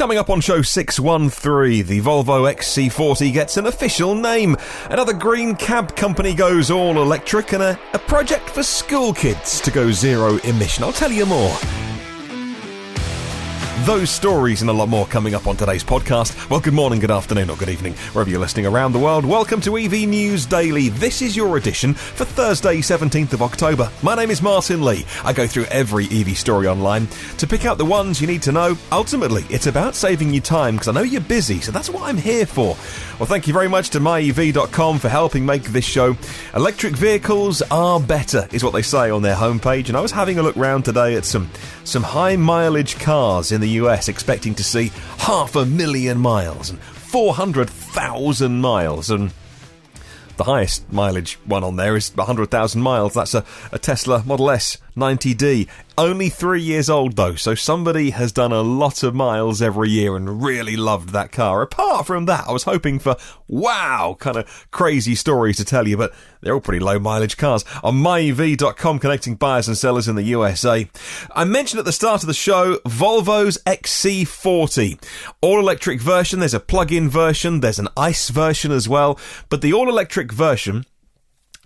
Coming up on show 613, the Volvo XC40 gets an official name. Another green cab company goes all electric, and a project for school kids to go zero emission. I'll tell you more. Those stories and a lot more coming up on today's podcast. Well, good morning, good afternoon, or good evening, wherever you're listening around the world. Welcome to EV News Daily. This is your edition for Thursday, 17th of October. My name is Martyn Lee. I go through every EV story online to pick out the ones you need to know. Ultimately, it's about saving you time, because I know you're busy, so that's what I'm here for. Well, thank you very much to myev.com for helping make this show. Electric vehicles are better, is what they say on their homepage, and I was having a look round today at some high mileage cars in the US, expecting to see 500,000 miles and 400,000 miles, and the highest mileage one on there is 100,000 miles. That's a Tesla Model S 90D. Only 3 years old though, so somebody has done a lot of miles every year and really loved that car. Apart from that, I was hoping for kind of crazy stories to tell you, but they're all pretty low mileage cars. On myev.com, connecting buyers and sellers in the USA. I mentioned at the start of the show Volvo's XC40. All-electric version, there's a plug-in version, there's an ICE version as well, but the all-electric version,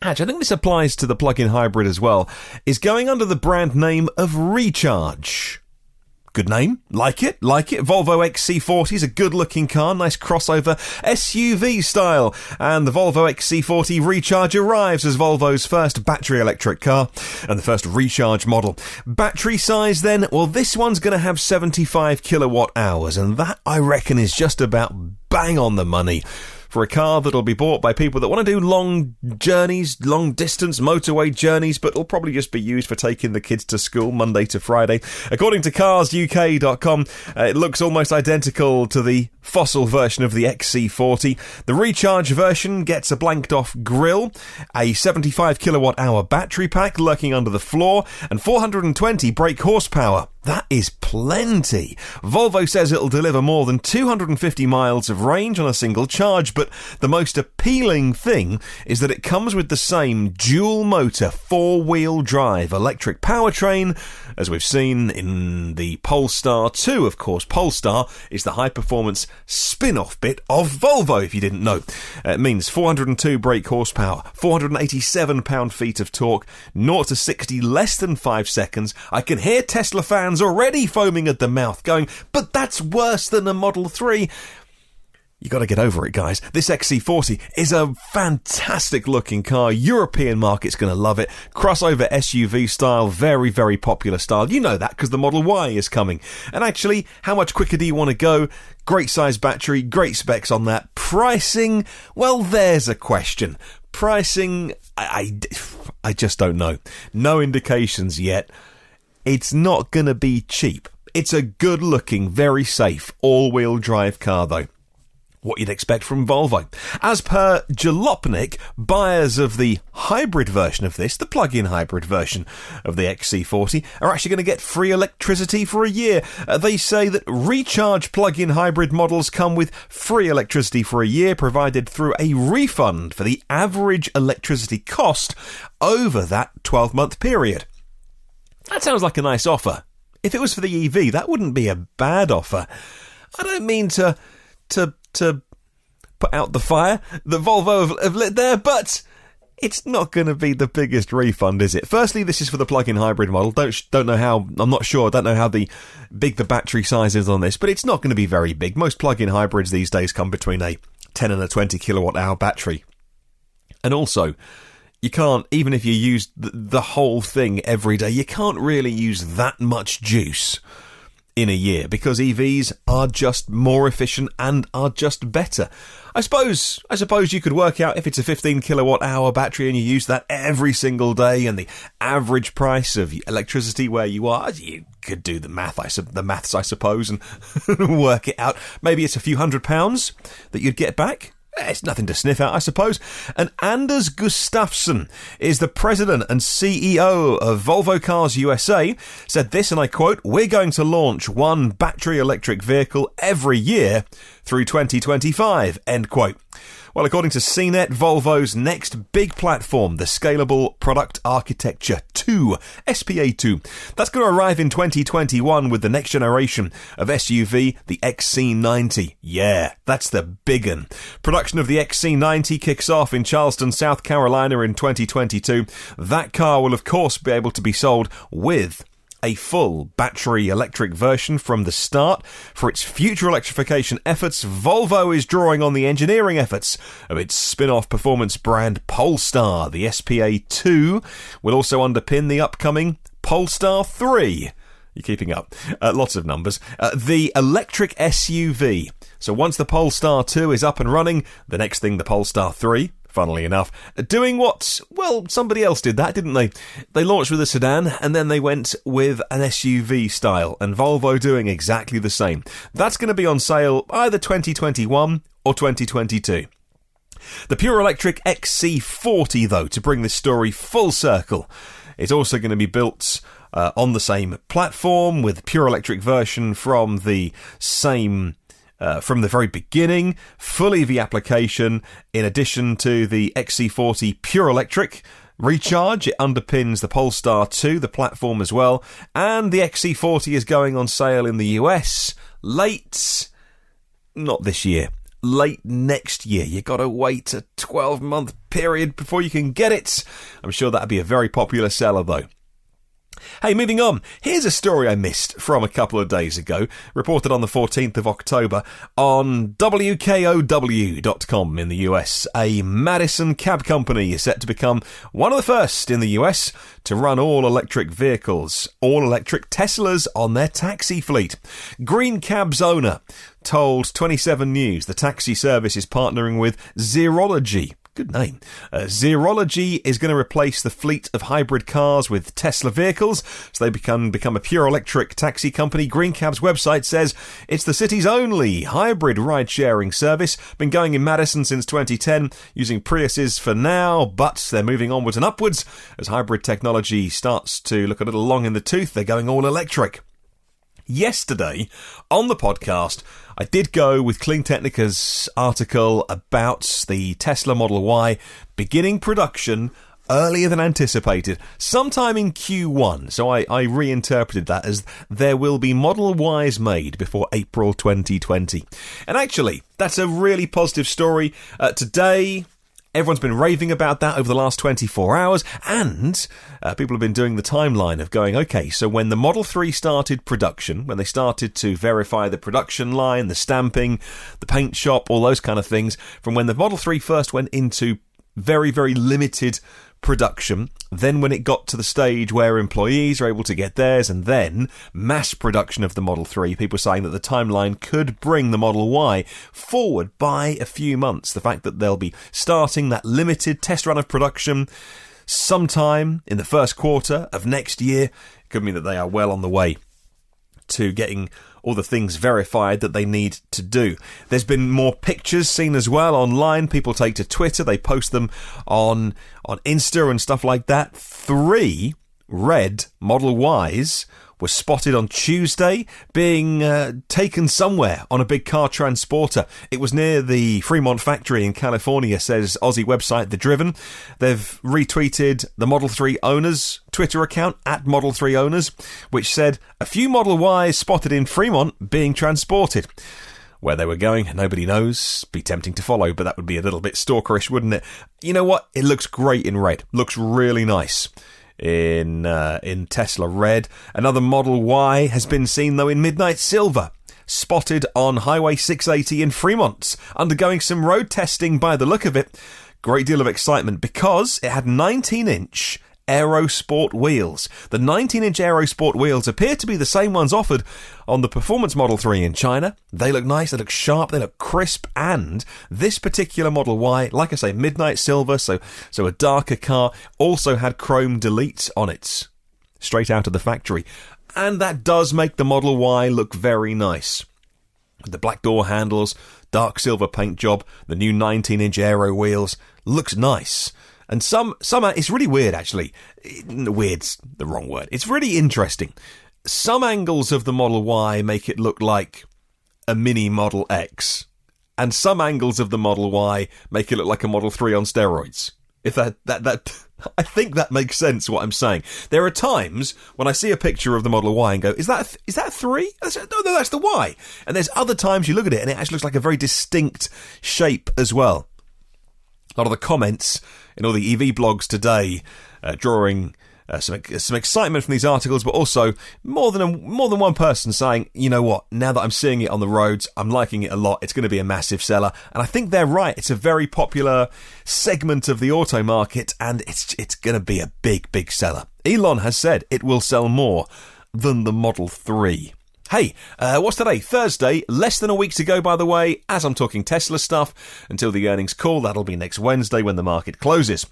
actually, I think this applies to the plug-in hybrid as well, is going under the brand name of Recharge. Good name. Like it. Volvo XC40 is a good-looking car, nice crossover SUV style. And the Volvo XC40 Recharge arrives as Volvo's first battery electric car and the first Recharge model. Battery size then, well, this one's going to have 75 kilowatt hours, and that, I reckon, is just about bang on the money for a car that'll be bought by people that want to do long journeys, long distance motorway journeys, but will probably just be used for taking the kids to school Monday to Friday. According to CarsUK.com, it looks almost identical to the fossil version of the XC40. The Recharge version gets a blanked off grille, a 75 kilowatt hour battery pack lurking under the floor, and 420 brake horsepower. That is plenty. Volvo says it'll deliver more than 250 miles of range on a single charge, but the most appealing thing is that it comes with the same dual motor 4-wheel drive electric powertrain as we've seen in the Polestar 2. Of course, Polestar is the high performance spin-off bit of Volvo, if you didn't know. It means 402 brake horsepower, 487 pound-feet of torque, 0 to 60 less than 5 seconds. I can hear Tesla fans already foaming at the mouth going, but that's worse than a Model 3. You got to get over it, guys. This XC40 is a fantastic looking car. European market's going to love it. Crossover SUV style, very, very popular style. You know that because the Model Y is coming. And actually, how much quicker do you want to go? Great size battery, great specs on that. Pricing, well, there's a question. Pricing, I just don't know. No indications yet. It's not going to be cheap. It's a good-looking, very safe, all-wheel drive car, though. What you'd expect from Volvo. As per Jalopnik, buyers of the hybrid version of this, the plug-in hybrid version of the XC40, are actually going to get free electricity for a year. They say that Recharge plug-in hybrid models come with free electricity for a year, provided through a refund for the average electricity cost over that 12-month period. That sounds like a nice offer. If it was for the EV, that wouldn't be a bad offer. I don't mean to put out the fire that Volvo have lit there, but it's not going to be the biggest refund, is it? Firstly, this is for the plug-in hybrid model. Don't know how. I'm not sure. Don't know how big the battery size is on this, but it's not going to be very big. Most plug-in hybrids these days come between a 10 and a 20 kilowatt hour battery, and also, you can't, even if you use the whole thing every day, you can't really use that much juice in a year because EVs are just more efficient and are just better. I suppose you could work out if it's a 15 kilowatt hour battery and you use that every single day and the average price of electricity where you are, you could do the maths, I suppose, and work it out. Maybe it's a few £100 that you'd get back. It's nothing to sniff at, I suppose. And Anders Gustafsson is the president and CEO of Volvo Cars USA, said this, and I quote, "We're going to launch one battery electric vehicle every year through 2025, end quote. Well, according to CNET, Volvo's next big platform, the Scalable Product Architecture 2, SPA2, that's going to arrive in 2021 with the next generation of SUV, the XC90. Yeah, that's the big one. Production of the XC90 kicks off in Charleston, South Carolina in 2022. That car will, of course, be able to be sold with a full battery electric version from the start. For its future electrification efforts, Volvo is drawing on the engineering efforts of its spin-off performance brand Polestar. The SPA2 will also underpin the upcoming Polestar 3. You're keeping up. Lots of numbers. The electric SUV. So once the Polestar 2 is up and running, the next thing, the Polestar 3, funnily enough, doing what, well, somebody else did that, didn't they? They launched with a sedan, and then they went with an SUV style, and Volvo doing exactly the same. That's going to be on sale either 2021 or 2022. The pure electric XC40, though, to bring this story full circle, is also going to be built on the same platform, with pure electric version from the same from the very beginning, full EV application. In addition to the XC40 Pure Electric Recharge, it underpins the Polestar 2, the platform as well, and the XC40 is going on sale in the US late next year. You got to wait a 12-month period before you can get it. I'm sure that'd be a very popular seller, though. Hey, moving on. Here's a story I missed from a couple of days ago, reported on the 14th of October on WKOW.com in the US. A Madison cab company is set to become one of the first in the US to run all-electric vehicles, all-electric Teslas on their taxi fleet. Green Cab's owner told 27 News the taxi service is partnering with Zerology. Good name. Zerology is going to replace the fleet of hybrid cars with Tesla vehicles, so they become a pure electric taxi company. Green Cab's website says it's the city's only hybrid ride-sharing service. Been going in Madison since 2010, using Priuses for now, but they're moving onwards and upwards. As hybrid technology starts to look a little long in the tooth, they're going all electric. Yesterday, on the podcast, I did go with Clean Technica's article about the Tesla Model Y beginning production earlier than anticipated, sometime in Q1. So I reinterpreted that as there will be Model Ys made before April 2020. And actually, that's a really positive story. Today, everyone's been raving about that over the last 24 hours, and people have been doing the timeline of going, okay, so when the Model 3 started production, when they started to verify the production line, the stamping, the paint shop, all those kind of things, from when the Model 3 first went into very, very limited production, then when it got to the stage where employees are able to get theirs, and then mass production of the Model 3, people saying that the timeline could bring the Model Y forward by a few months. The fact that they'll be starting that limited test run of production sometime in the first quarter of next year could mean that they are well on the way to getting all the things verified that they need to do. There's been more pictures seen as well online. People take to Twitter, they post them on Insta and stuff like that. 3 red Model Ys were spotted on Tuesday being taken somewhere on a big car transporter. It was near the Fremont factory in California, says Aussie website The Driven. They've retweeted the Model 3 owners' Twitter account, @Model3Owners, which said, a few Model Ys spotted in Fremont being transported. Where they were going, nobody knows. Be tempting to follow, but that would be a little bit stalkerish, wouldn't it? You know what? It looks great in red. Looks really nice in Tesla red. Another Model Y has been seen, though, in midnight silver, spotted on Highway 680 in Fremont, undergoing some road testing by the look of it. Great deal of excitement because it had 19-inch Aerosport wheels. The 19-inch Aerosport wheels appear to be the same ones offered on the Performance Model 3 in China. They look nice, they look sharp, they look crisp, and this particular Model Y, like I say, midnight silver, so a darker car, also had chrome delete on it, straight out of the factory. And that does make the Model Y look very nice. The black door handles, dark silver paint job, the new 19-inch aero wheels, looks nice. And some it's really weird, actually. Weird's the wrong word. It's really interesting. Some angles of the Model Y make it look like a mini Model X. and some angles of the Model Y make it look like a Model 3 on steroids. If that I think that makes sense, what I'm saying. There are times when I see a picture of the Model Y and go, is that a 3? No, that's the Y. And there's other times you look at it and it actually looks like a very distinct shape as well. A lot of the comments in all the EV blogs today drawing some excitement from these articles, but also more than one person saying, you know what, now that I'm seeing it on the roads, I'm liking it a lot, it's going to be a massive seller. And I think they're right. It's a very popular segment of the auto market, and it's going to be a big seller. Elon has said it will sell more than the Model 3. Hey, what's today? Thursday, less than a week to go, by the way, as I'm talking Tesla stuff, until the earnings call. That'll be next Wednesday when the market closes.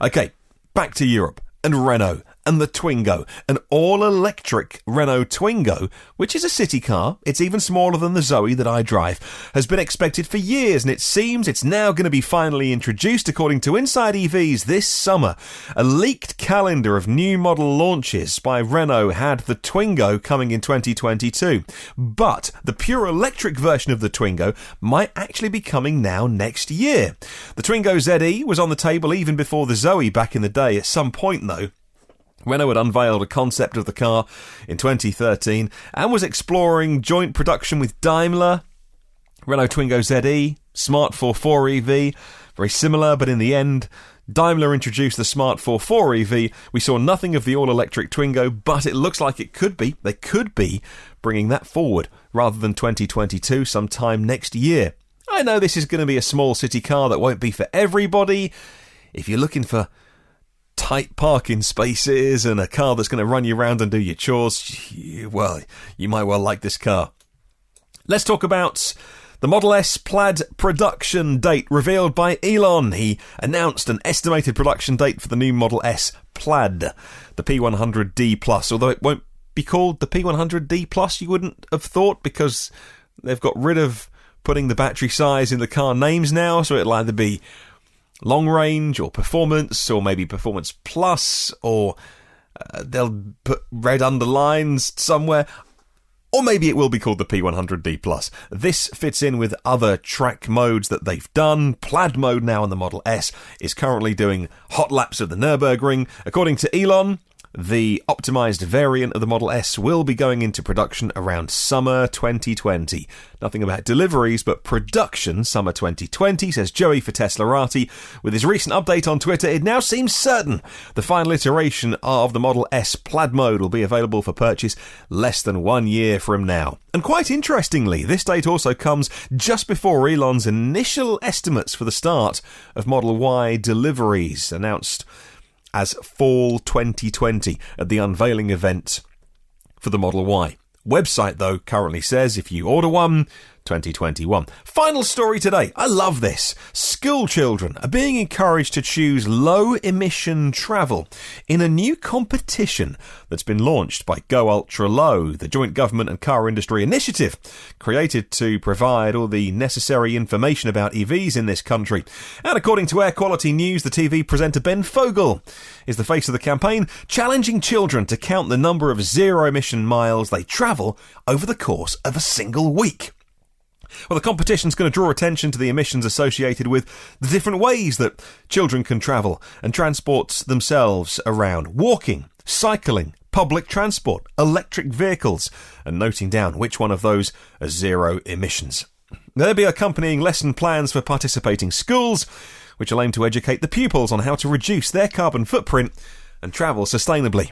Okay, back to Europe. And Renault, and the Twingo, an all-electric Renault Twingo, which is a city car, it's even smaller than the Zoe that I drive, has been expected for years, and it seems it's now going to be finally introduced, according to Inside EVs, this summer. A leaked calendar of new model launches by Renault had the Twingo coming in 2022, but the pure electric version of the Twingo might actually be coming now next year. The Twingo ZE was on the table even before the Zoe back in the day. At some point, though, Renault had unveiled a concept of the car in 2013 and was exploring joint production with Daimler. Renault Twingo ZE, Smart 4.4 EV, very similar, but in the end, Daimler introduced the Smart 4.4 EV. We saw nothing of the all-electric Twingo, but it looks like they could be bringing that forward rather than 2022, sometime next year. I know this is going to be a small city car that won't be for everybody. If you're looking for tight parking spaces and a car that's going to run you around and do your chores, well, you might well like this car. Let's talk about the Model S Plaid production date revealed by Elon. He announced an estimated production date for the new Model S Plaid, the P100D Plus, although it won't be called the P100D Plus, you wouldn't have thought, because they've got rid of putting the battery size in the car names now, so it'll either be long range or performance, or maybe performance plus, or they'll put red underlines somewhere, or maybe it will be called the P100D Plus. This fits in with other track modes that they've done. Plaid mode now on the Model S is currently doing hot laps of the Nürburgring. According to Elon, the optimised variant of the Model S will be going into production around summer 2020. Nothing about deliveries, but production summer 2020, says Joey for Teslarati. With his recent update on Twitter, it now seems certain the final iteration of the Model S Plaid mode will be available for purchase less than 1 year from now. And quite interestingly, this date also comes just before Elon's initial estimates for the start of Model Y deliveries, announced as fall 2020 at the unveiling event for the Model Y. Website, though, currently says if you order one, 2021. Final story today. I love this. School children are being encouraged to choose low-emission travel in a new competition that's been launched by Go Ultra Low, the joint government and car industry initiative created to provide all the necessary information about EVs in this country. And according to Air Quality News, the TV presenter Ben Fogle is the face of the campaign, challenging children to count the number of zero-emission miles they travel over the course of a single week. Well, the competition's going to draw attention to the emissions associated with the different ways that children can travel and transport themselves around: walking, cycling, public transport, electric vehicles, and noting down which one of those are zero emissions. There'll be accompanying lesson plans for participating schools, which will aim to educate the pupils on how to reduce their carbon footprint and travel sustainably.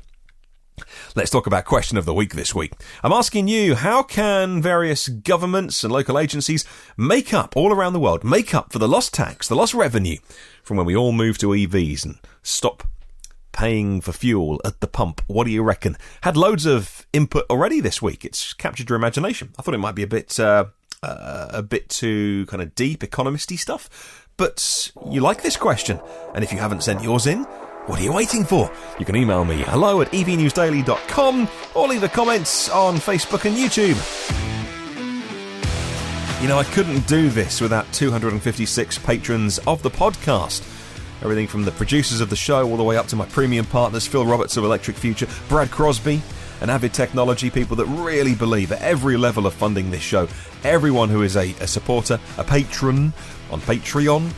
Let's talk about question of the week this week. I'm asking you, how can various governments and local agencies make up, all around the world, make up for the lost tax, the lost revenue from when we all move to EVs and stop paying for fuel at the pump? What do you reckon? Had loads of input already this week. It's captured your imagination. I thought it might be a bit too kind of deep, economist-y stuff, but you like this question, and if you haven't sent yours in, what are you waiting for? You can email me, hello@evnewsdaily.com, or leave a comment on Facebook and YouTube. You know, I couldn't do this without 256 patrons of the podcast. Everything from the producers of the show all the way up to my premium partners, Phil Roberts of Electric Future, Brad Crosby, and Avid Technology, people that really believe at every level of funding this show, everyone who is a supporter, a patron on Patreon,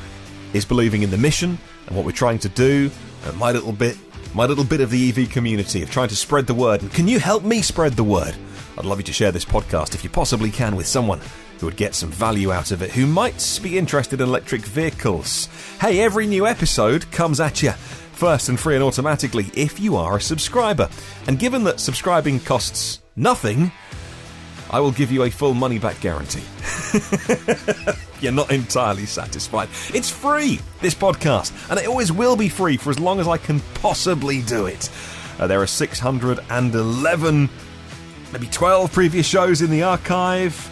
is believing in the mission and what we're trying to do, and my little bit of the EV community of trying to spread the word. And can you help me spread the word? I'd love you to share this podcast, if you possibly can, with someone who would get some value out of it, who might be interested in electric vehicles. Hey, every new episode comes at you first and free and automatically if you are a subscriber. And given that subscribing costs nothing, I will give you a full money-back guarantee. You're not entirely satisfied. It's free, this podcast, and it always will be free for as long as I can possibly do it. There are 611, maybe 12 previous shows in the archive.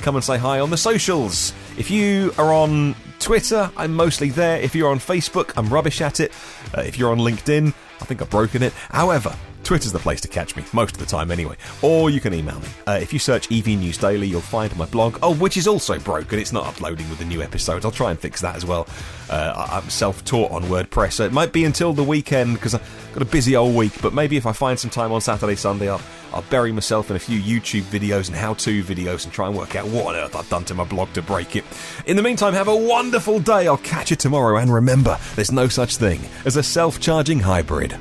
Come and say hi on the socials. If you are on Twitter, I'm mostly there. If you're on Facebook, I'm rubbish at it. If you're on LinkedIn, I think I've broken it. However, Twitter's the place to catch me, most of the time anyway. Or you can email me. If you search EV News Daily, you'll find my blog. Oh, which is also broken. It's not uploading with the new episodes. I'll try and fix that as well. I'm self-taught on WordPress, so it might be until the weekend because I've got a busy old week. But maybe if I find some time on Saturday, Sunday, I'll bury myself in a few YouTube videos and how-to videos and try and work out what on earth I've done to my blog to break it. In the meantime, have a wonderful day. I'll catch you tomorrow. And remember, there's no such thing as a self-charging hybrid.